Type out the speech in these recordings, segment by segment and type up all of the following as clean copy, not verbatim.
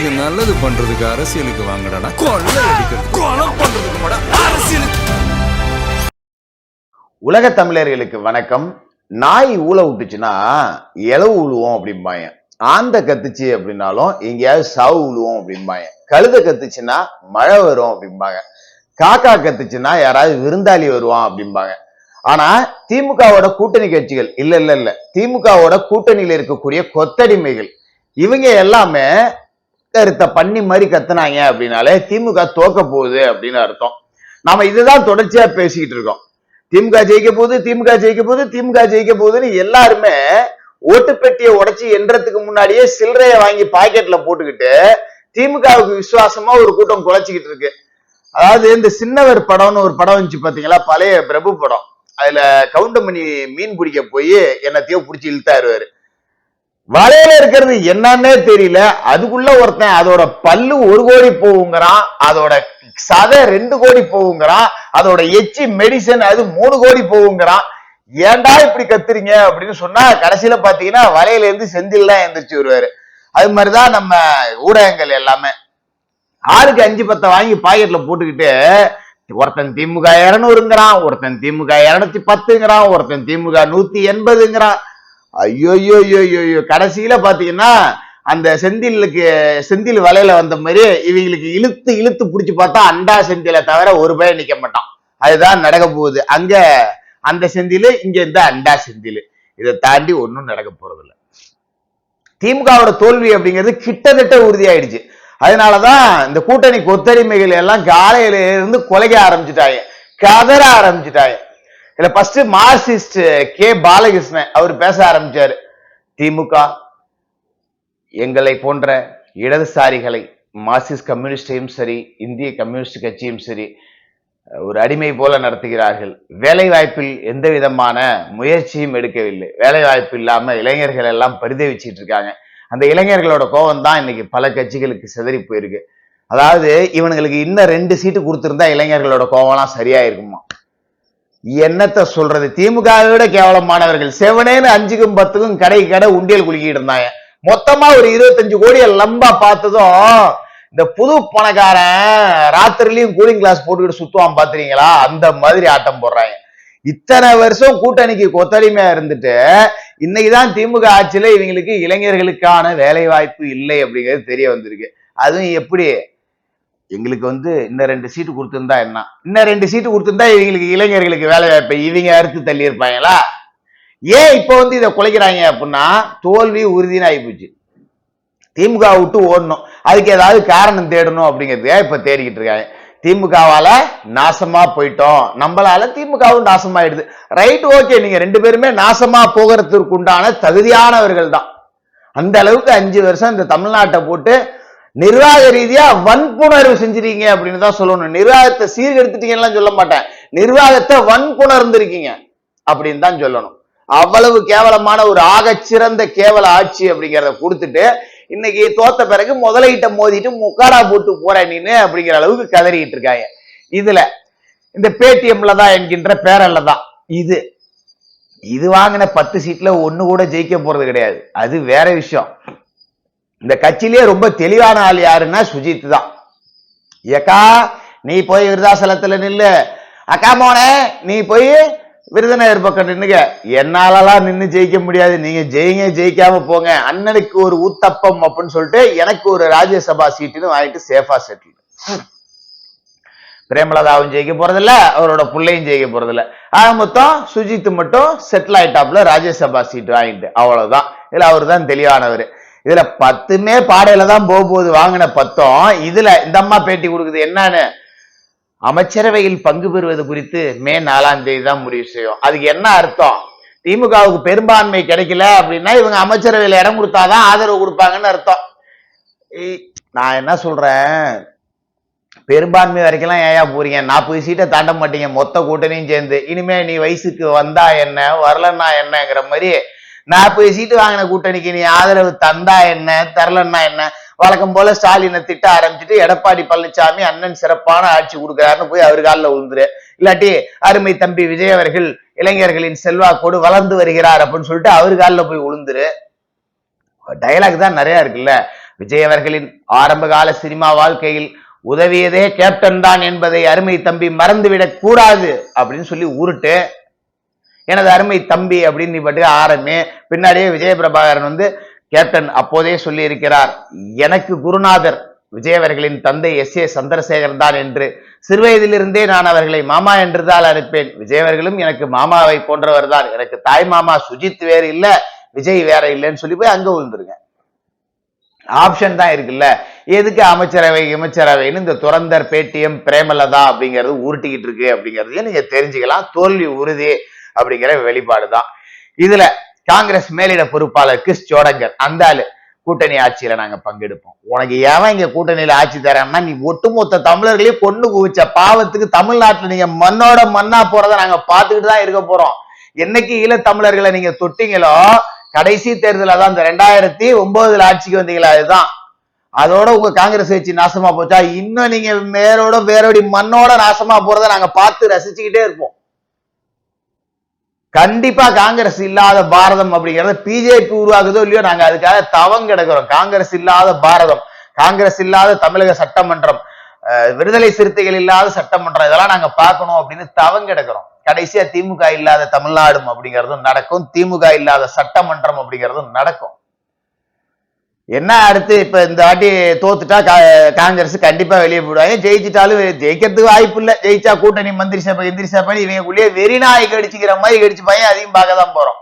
மக்களுக்கு நல்லது பண்றதுக்கு அரசியலுக்கு வாங்கடா, கொள்ளை அடிக்கிறது கொலை பண்றதுக்கு அரசியலுக்கு. உலக தமிழர்களுக்கு வணக்கம். நாய் ஊழ விட்டுச்சுன்னா இளவு உழுவோம் அப்படிம்பாங்க. ஆந்த கத்துச்சு அப்படின்னாலும் எங்கேயாவது சாவு உழுவோம் அப்படிம்பாங்க. கழுத கத்துச்சுன்னா மழை வரும் அப்படிம்பாங்க. காக்கா கத்துச்சுன்னா யாராவது விருந்தாளி வருவான் அப்படிம்பாங்க. ஆனா திமுகவோட கூட்டணி கட்சிகள் இல்ல திமுகவோட கூட்டணியில இருக்கக்கூடிய கொத்தடிமைகள் இவங்க எல்லாமே கருத்த பண்ணி மாதிரி கத்துனாங்க அப்படின்னாலே திமுக தோக்க போகுது அப்படின்னு அர்த்தம். நாம இதுதான் தொடர்ச்சியா பேசிக்கிட்டு இருக்கோம். திமுக ஜெயிக்க போகுது, திமுக ஜெயிக்க போகுது, திமுக ஜெயிக்க போகுதுன்னு எல்லாருமே ஓட்டு பெட்டியை உடைச்சி எண்றதுக்கு முன்னாடியே சில்லறைய வாங்கி பாக்கெட்ல போட்டுக்கிட்டு திமுகவுக்கு விசுவாசமா ஒரு கூட்டம் குலைச்சிக்கிட்டு இருக்கு. அதாவது இந்த சின்னவர் படம்னு ஒரு படம் வந்துச்சு பாத்தீங்களா, பழைய பிரபு படம். அதுல கவுண்டமணி மீன் பிடிக்க போய் என்னத்தையோ பிடிச்சி இழுத்தாருவாரு. வலையில இருக்கிறது என்னன்னே தெரியல. அதுக்குள்ள ஒருத்தன் அதோட பல்லு 1 கோடி போகுங்கிறான், அதோட சதை 2 கோடி போகுங்கிறான், அதோட எச்சி மெடிசன் அது 3 கோடி போகுங்கிறான். ஏன்டா இப்படி கத்துறீங்க அப்படின்னு சொன்னா கடைசியில பாத்தீங்கன்னா வலையில இருந்து செந்தில் தான் எந்திரிச்சு வருவாரு. அது மாதிரிதான் நம்ம ஊடகங்கள் எல்லாமே. ஆளுக்கு 5-10 வாங்கி பாக்கெட்ல போட்டுக்கிட்டு ஒருத்தன் திமுக 200ங்கிறான், ஒருத்தன் திமுக 210ங்கிறான், ஒருத்தன் திமுக 180ங்கிறான். ஐயோ கடைசியில பாத்தீங்கன்னா அந்த செந்தில் வலையில வந்த மாதிரி இவங்களுக்கு இழுத்து இழுத்து புடிச்சு பார்த்தா அண்டா செந்தில தவிர ஒரு பையன் நிக்க மாட்டான். அதுதான் நடக்க போகுது. அங்க அந்த செந்தில், இங்க இந்த அண்டா செந்தில். இதை தாண்டி ஒன்னும் நடக்க போறது இல்லை. திமுகவோட தோல்வி அப்படிங்கிறது கிட்டத்தட்ட உறுதியாயிடுச்சு. அதனாலதான் இந்த கூட்டணி கொத்தடிமைகள் எல்லாம் காலையில இருந்து கொலைக்க ஆரம்பிச்சுட்டாங்க, கதற ஆரம்பிச்சுட்டாங்க. இதுல ஃபர்ஸ்ட் மார்க்சிஸ்ட் கே பாலகிருஷ்ணன் அவர் பேச ஆரம்பிச்சாரு. திமுக எங்களை போன்ற இடதுசாரிகளை மார்க்சிஸ்ட் கம்யூனிஸ்டையும் சரி இந்திய கம்யூனிஸ்ட் கட்சியும் சரி ஒரு அடிமை போல நடத்துகிறார்கள். வேலை வாய்ப்பில் எந்த விதமான முயற்சியும் எடுக்கவில்லை. வேலை வாய்ப்பு இல்லாம இளைஞர்கள் எல்லாம் பரிதவிச்சுட்டு இருக்காங்க. அந்த இளைஞர்களோட கோபம் தான் இன்னைக்கு பல கட்சிகளுக்கு சிதறி போயிருக்கு. அதாவது இவனுங்களுக்கு இன்னும் 2 சீட்டு கொடுத்திருந்தா இளைஞர்களோட கோபம்லாம் சரியா இருக்குமா? என்னத்தை சொல்றது, திமுகவை விட கேவலமானவர்கள். செவனேன்னு 5க்கும் 10க்கும் கடை உண்டியல் குலுக்கிட்டு இருந்தாங்க. மொத்தமா ஒரு 25 கோடியை லம்பா பார்த்ததும் இந்த புது பணக்காரன் ராத்திரிலையும் கூலிங் கிளாஸ் போட்டுக்கிட்டு சுத்துவான் பாத்துறீங்களா, அந்த மாதிரி ஆட்டம் போடுறாங்க. இத்தனை வருஷம் கூட்டணிக்கு கொத்தடிமையா இருந்துட்டு இன்னைக்குதான் திமுக ஆட்சியில இவங்களுக்கு இளைஞர்களுக்கான வேலை வாய்ப்பு இல்லை அப்படிங்கிறது தெரிய வந்திருக்கு. அதுவும் எப்படி, எங்களுக்கு இன்னும் 2 சீட்டு கொடுத்திருந்தா என்ன, இன்னும் 2 சீட்டு கொடுத்திருந்தா இவங்களுக்கு இளைஞர்களுக்கு வேலை வாய்ப்பை இவங்க அறுத்து தள்ளி இருப்பாங்களா? ஏன் இப்ப இதை குலைக்கிறாங்க அப்படின்னா தோல்வி உறுதினு ஆகிப்போச்சு. திமுக விட்டு ஓடணும், அதுக்கு ஏதாவது காரணம் தேடணும் அப்படிங்கிறதுக்காக இப்ப தேடிக்கிட்டு இருக்காங்க. திமுகவால நாசமா போயிட்டோம், நம்மளால திமுகவும் நாசமாயிடுது. ரைட், ஓகே, நீங்க 2 பேருமே நாசமா போகிறதுக்கு உண்டான தகுதியானவர்கள் தான். அந்த அளவுக்கு 5 வருஷம் இந்த தமிழ்நாட்டை போட்டு நிர்வாக ரீதியா வன்புணர்வு செஞ்சிருக்கீங்க அப்படின்னு தான் சொல்லணும். நிர்வாகத்தை சீர்கெடுத்துட்டீங்கன்னு சொல்ல மாட்டேன், நிர்வாகத்தை வன்புணர்ந்திருக்கீங்க அப்படின்னு தான் சொல்லணும். அவ்வளவு கேவலமான ஒரு ஆகச்சிறந்த கேவல ஆட்சி அப்படிங்கிறத கொடுத்துட்டு இன்னைக்கு தோத்த பிறகு முதலையிட்ட மோதிட்டு முக்காடா போட்டு போற நீனு அப்படிங்கிற அளவுக்கு கதறிட்டு இருக்காங்க. இதுல இந்த பேடிஎம்ல தான் என்கின்ற பேரல்ல தான் இது வாங்கின 10 சீட்ல 1 கூட ஜெயிக்க போறது கிடையாது. அது வேற விஷயம். இந்த கட்சியிலேயே ரொம்ப தெளிவான ஆள் யாருன்னா சுஜித் தான். ஏக்கா நீ போய் விருதாசலத்துல நில்லு, அக்கா மோனே நீ போய் விருதுநகர் பக்கம் நின்னுங்க, என்னாலலாம் நின்னு ஜெயிக்க முடியாது, நீங்க ஜெயிக்காம போங்க, அண்ணனுக்கு ஒரு ஊத்தப்பம் அப்படின்னு சொல்லிட்டு எனக்கு ஒரு ராஜ்யசபா சீட்டுன்னு வாங்கிட்டு சேஃபா செட்டில். பிரேமலதாவும் ஜெயிக்க போறதில்ல, அவரோட பிள்ளையும் ஜெயிக்க போறதில்ல. ஆக மொத்தம் சுஜித் மட்டும் செட்டில் ஆயிட்டாப்ல ராஜ்யசபா சீட்டு வாங்கிட்டு, அவ்வளவுதான். இதுல அவரு தான் தெளிவானவர். இதுல 10மே பாடையில தான் போகுது, வாங்கின 10ம். இதுல இந்த அம்மா பேட்டி கொடுக்குது என்னன்னு, அமைச்சரவையில் பங்கு பெறுவது குறித்து மே 4ஆம் தேதி தான் முடிவு செய்யும். அதுக்கு என்ன அர்த்தம், திமுகவுக்கு பெரும்பான்மை கிடைக்கல அப்படின்னா இவங்க அமைச்சரவையில் இடம் கொடுத்தாதான் ஆதரவு கொடுப்பாங்கன்னு அர்த்தம். நான் என்ன சொல்றேன், பெரும்பான்மை வரைக்கும் ஏயா போறீங்க, 40 சீட்டை தாண்ட மாட்டீங்க மொத்த கூட்டணியும் சேர்ந்து. இனிமே நீ வயசுக்கு வந்தா என்ன வரலன்னா என்னங்கிற மாதிரி 40 சீட்டு வாங்கின கூட்டணிக்கு நீ ஆதரவு தந்தா என்ன தரலன்னா என்ன, வழக்கம் போல ஸ்டாலினை திட்ட ஆரம்பிச்சுட்டு எடப்பாடி பழனிசாமி அண்ணன் சிறப்பான ஆட்சி கொடுக்கிறாருன்னு போய் அவர் காலில் விழுந்துரு. இல்லாட்டி அருமை தம்பி விஜய் அவர்கள் இளைஞர்களின் செல்வாக்கோடு வளர்ந்து வருகிறார் அப்படின்னு சொல்லிட்டு அவரு காலில் போய் விழுந்துரு. டயலாக் தான் நிறைய இருக்குல்ல. விஜய் அவர்களின் ஆரம்பகால சினிமா வாழ்க்கையில் உதவியதே கேப்டன் தான் என்பதை அருமை தம்பி மறந்துவிடக் கூடாது அப்படின்னு சொல்லி ஊருட்டு எனது அருமை தம்பி அப்படின்னு நீ பட்டு ஆரம்பி பின்னாடியே விஜய பிரபாகரன் வந்து கேப்டன் அப்போதே சொல்லி இருக்கிறார், எனக்கு குருநாதர் விஜய் அவர்களின் தந்தை S.A. சந்திரசேகர் தான் என்று. சிறுவயதிலிருந்தே நான் அவர்களை மாமா என்றுதான் அழைப்பேன். விஜய் அவர்களும் எனக்கு மாமாவை போன்றவர் தான். எனக்கு தாய் மாமா சுஜித் வேறு இல்ல, விஜய் வேற இல்லைன்னு சொல்லி போய் அங்க விழுந்துருங்க. ஆப்ஷன் தான் இருக்குல்ல, எதுக்கு அமைச்சரவைன்னு இந்த துரந்தர் பேட்டிஎம் பிரேமலதா அப்படிங்கிறது உருட்டிக்கிட்டு இருக்கு அப்படிங்கறதையும் நீங்க தெரிஞ்சுக்கலாம். தோல்வி உறுதி அப்படிங்கிற வெளிப்பாடுதான். இதுல காங்கிரஸ் மேலிட பொறுப்பாளர் கிறிஸ் ஜோடங்கர் அந்த ஆளு கூட்டணி ஆட்சியில நாங்க பங்கெடுப்போம். உனக்கு ஏன் இங்க கூட்டணியில ஆட்சி தரேன்னா, நீ ஒட்டுமொத்த தமிழர்களையும் கொண்டு குவிச்ச பாவத்துக்கு தமிழ்நாட்டுல நீங்க மண்ணோட மண்ணா போறதை நாங்க பார்த்துக்கிட்டு தான் இருக்க போறோம். என்னைக்கு ஈழத்தமிழர்களை நீங்க தொட்டீங்களோ, கடைசி தேர்தல தான் இந்த 2009 ஆட்சிக்கு வந்தீங்களா, அதுதான். அதோட உங்க காங்கிரஸ் கட்சி நாசமா போச்சா? இன்னும் நீங்க வேரோடி மண்ணோட நாசமா போறதை நாங்க பார்த்து ரசிச்சுக்கிட்டே இருப்போம். கண்டிப்பா காங்கிரஸ் இல்லாத பாரதம் அப்படிங்கறத பிஜேபி உருவாக்குதோ இல்லையோ, நாங்க அதுக்காக தவம் கிடக்கிறோம். காங்கிரஸ் இல்லாத பாரதம், காங்கிரஸ் இல்லாத தமிழக சட்டமன்றம், விடுதலை சிறுத்தைகள் இல்லாத சட்டமன்றம், இதெல்லாம் நாங்க பார்க்கணும் அப்படின்னு தவம் கிடக்கிறோம். கடைசியா திமுக இல்லாத தமிழ்நாடும் அப்படிங்கிறதும் நடக்கும், திமுக இல்லாத சட்டமன்றம் அப்படிங்கிறதும் நடக்கும். என்ன அடுத்து இப்ப இந்த வாட்டி தோத்துட்டா காங்கிரஸ் கண்டிப்பா வெளியே போயிடுவாங்க. ஜெயிச்சுட்டாலும் ஜெயிக்கிறதுக்கு வாய்ப்பு இல்லை. ஜெயிச்சா கூட்டணி மந்திரி சபை இவங்களுக்குள்ளேயே வெறிநாய் கடிச்சுக்கிற மாதிரி கடிச்சுப்பாங்க. அதையும் பார்க்க தான் போறோம்.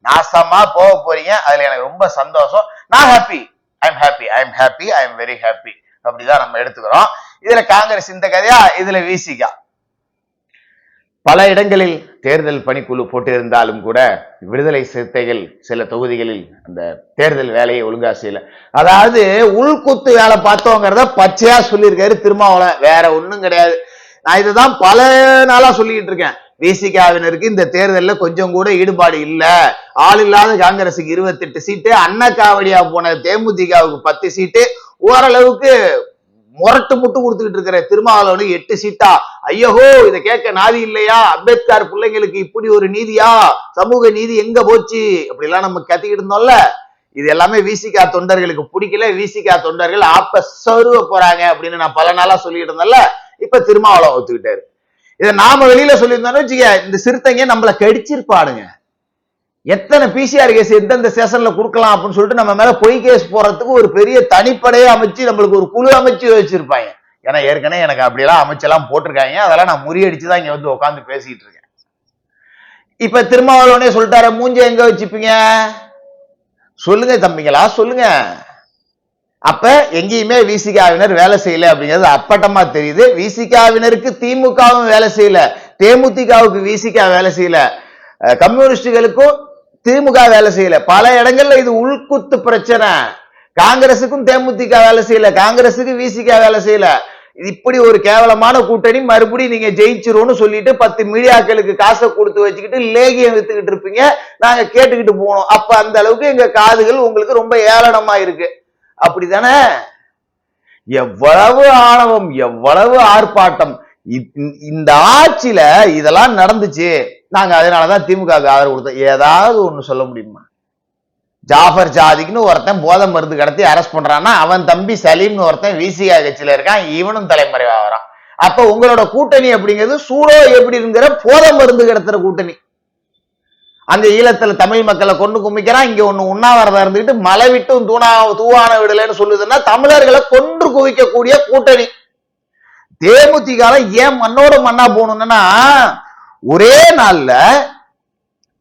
நாசமா போக போறீங்க. அதுல எனக்கு ரொம்ப சந்தோஷம். நான் happy, I am very happy அப்படிதான் நம்ம எடுத்துக்கிறோம். இதுல காங்கிரஸ் இந்த கதையா, இதுல விசிகா பல இடங்களில் தேர்தல் பணிக்குழு போட்டிருந்தாலும் கூட விடுதலை சிறுத்தைகள் சில தொகுதிகளில் அந்த தேர்தல் வேலையை ஒழுங்கா செய்யல. அதாவது உள்குத்து வேலை பார்த்தோங்கிறத பச்சையா சொல்லியிருக்காரு திருமாவளவன், வேற ஒண்ணும் கிடையாது. நான் இதுதான் பல நாளா சொல்லிட்டு இருக்கேன். விசிகாவினருக்கு இந்த தேர்தலில் கொஞ்சம் கூட ஈடுபாடு இல்ல. ஆள் இல்லாத காங்கிரஸுக்கு 28 சீட்டு, அன்னக்காவடியா போன தேமுதிகவுக்கு 10 சீட்டு, ஓரளவுக்கு முரட்டு முட்டு கொடுத்துக்கிட்டு இருக்கிற திருமாவளவனுக்கு 8 சீட்டா. ஐயோ, இதை கேட்க நாதி இல்லையா? அம்பேத்கர் பிள்ளைங்களுக்கு இப்படி ஒரு நீதியா? சமூக நீதி எங்க போச்சு? அப்படிலாம் நம்ம கத்திக்கிட்டு இருந்தோம்ல. இது எல்லாமே விசிகா தொண்டர்களுக்கு பிடிக்கல. விசிகா தொண்டர்கள் ஆப்ப சொருவ போறாங்க அப்படின்னு நான் பல நாளா சொல்லிட்டு இருந்தேன்ல. இப்ப திருமாவளவன் ஒத்துக்கிட்டாரு. இதை நாம வெளியில சொல்லியிருந்தோம்னு வச்சுக்க, இந்த சிறுத்தைங்க நம்மள கடிச்சிருப்பாடுங்க. எத்தனை பிசிஆர் கேஸ் எந்தெந்த ஸ்டேஷன்ல கொடுக்கலாம் அப்படின்னு சொல்லிட்டு நம்ம மேல பொய் கேஸ் போறதுக்கு ஒரு பெரிய தனிப்படையை அமைச்சு நம்மளுக்கு ஒரு குழு அமைச்சு வச்சிருப்பாங்க. ஏன்னா ஏற்கனவே எனக்கு அப்படியெல்லாம் அமைச்செல்லாம் போட்டிருக்காங்க. அதெல்லாம் நான் முறியடிச்சுதான் இங்க வந்து உட்காந்து பேசிட்டு இருக்கேன். இப்ப திருமாவளவனே சொல்லிட்டாரு, மூஞ்ச எங்க வச்சுப்பீங்க சொல்லுங்க தம்பிங்களா, சொல்லுங்க. அப்ப எங்கேயுமே விசிகாவினர் வேலை செய்யல அப்படிங்கிறது அப்பட்டமா தெரியுது. விசிகாவினருக்கு திமுகவும் வேலை செய்யல, தேமுதிகவுக்கு விசிகா வேலை செய்யல, கம்யூனிஸ்டுகளுக்கும் திமுக வேலை செய்யல. பல இடங்கள்ல இது உள்குத்து பிரச்சனை. காங்கிரசுக்கும் தேமுதிக வேலை செய்யல, காங்கிரசுக்கு விசிகா வேலை செய்யல. இப்படி ஒரு கேவலமான கூட்டணி மறுபடியும் நீங்க ஜெயிச்சிரும்னு சொல்லிட்டு 10 மீடியாக்களுக்கு காசை கொடுத்து வச்சுக்கிட்டு லேகியம் வித்துக்கிட்டு இருப்பீங்க. நாங்க கேட்டுக்கிட்டு போனோம். அப்ப அந்த அளவுக்கு எங்க காதுகள் உங்களுக்கு ரொம்ப ஏளனமா இருக்கு. அப்படித்தானே? எவ்வளவு ஆணவம், எவ்வளவு ஆர்ப்பாட்டம். இந்த ஆட்சியில இதெல்லாம் நடந்துச்சு. நாங்க அதனாலதான் திமுக ஆதரவு கொடுத்தோம். ஏதாவது ஒண்ணு சொல்ல முடியுமா? ஜாஃபர் ஜாதிக்குன்னு ஒருத்தன் போதை மருந்து கடத்தி அரெஸ்ட் பண்றான்னா, அவன் தம்பி சலீம்னு ஒருத்தன் விசிகா கட்சியில இருக்கான், இவனும் தலைமறைவாகிறான். அப்ப உங்களோட கூட்டணி அப்படிங்கிறது சூடோ எப்படி இருக்கிற போதை மருந்து கடத்துற கூட்டணி. அங்க ஈழத்துல தமிழ் மக்களை கொண்டு குமிக்கிறான், இங்க ஒண்ணு உண்ணாவிரதம் இருந்துகிட்டு மலை விட்டும் தூவான விடலன்னு சொல்லுதுன்னா தமிழர்களை கொன்று குவிக்கக்கூடிய கூட்டணி. தேமுதிக ஏன் மண்ணோட மண்ணா போகணும்னா, ஒரே நாள்ல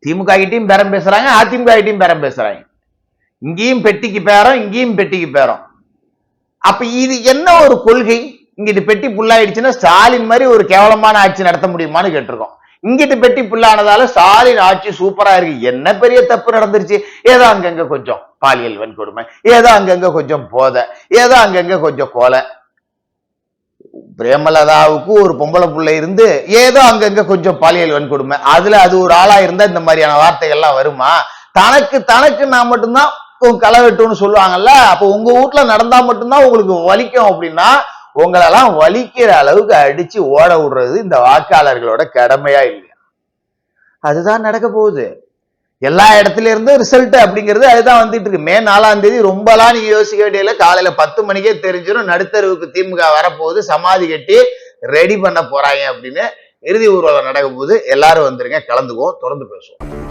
திமுக கிட்டையும் பேரம் பேசுறாங்க, அதிமுக கிட்டையும் பேரம் பேசுறாங்க. இங்கேயும் பெட்டிக்கு பேரம், இங்கேயும் பெட்டிக்கு பேரம். அப்ப இது என்ன ஒரு கொள்கை? இங்கிட்டு பெட்டி புல்லாயிடுச்சுன்னா ஸ்டாலின் மாதிரி ஒரு கேவலமான ஆட்சி நடத்த முடியுமான்னு கேட்டிருக்கோம். இங்கிட்டு பெட்டி புல்லானதால ஸ்டாலின் ஆட்சி சூப்பரா இருக்கு. என்ன பெரிய தப்பு நடந்துருச்சு? ஏதோ அங்கங்க கொஞ்சம் பாலியல் வன்கொடுமை, ஏதோ அங்கங்க கொஞ்சம் போதை, ஏதோ அங்கங்க கொஞ்சம் கொலை. பிரேமலதாவுக்கு ஒரு பொம்பளை புள்ள இருந்து ஏதோ அங்கங்க கொஞ்சம் பாலியல் வன்கொடுமை, அதுல அது ஒரு ஆளா இருந்தா இந்த மாதிரியான வார்த்தைகள்லாம் வருமா? தனக்கு நான் மட்டும்தான் களவெட்டுன்னு சொல்லுவாங்கல்ல. அப்ப உங்க வீட்டுல நடந்தா மட்டும்தான் உங்களுக்கு வலிக்கும் அப்படின்னா, உங்களெல்லாம் வலிக்கிற அளவுக்கு அடிச்சு ஓட விடுறது இந்த வாக்காளர்களோட கடமையா இல்லையா? அதுதான் நடக்க போகுது. எல்லா இடத்துல இருந்தும் ரிசல்ட் அப்படிங்கிறது அதுதான் வந்துட்டு இருக்கு. மே 4ஆம் தேதி ரொம்பலாம் நீங்க யோசிக்க வேண்டியதில்லை. காலையில 10 மணிக்கே தெரிஞ்சிடும் நடுத்தருவுக்கு திமுக வரப்போகுது, சமாதி கட்டி ரெடி பண்ண போறாங்க அப்படின்னு. இறுதி ஊர்வலம் நடக்கும் போது எல்லாரும் வந்துருங்க, கலந்துக்குவோம், தொடர்ந்து பேசுவோம்.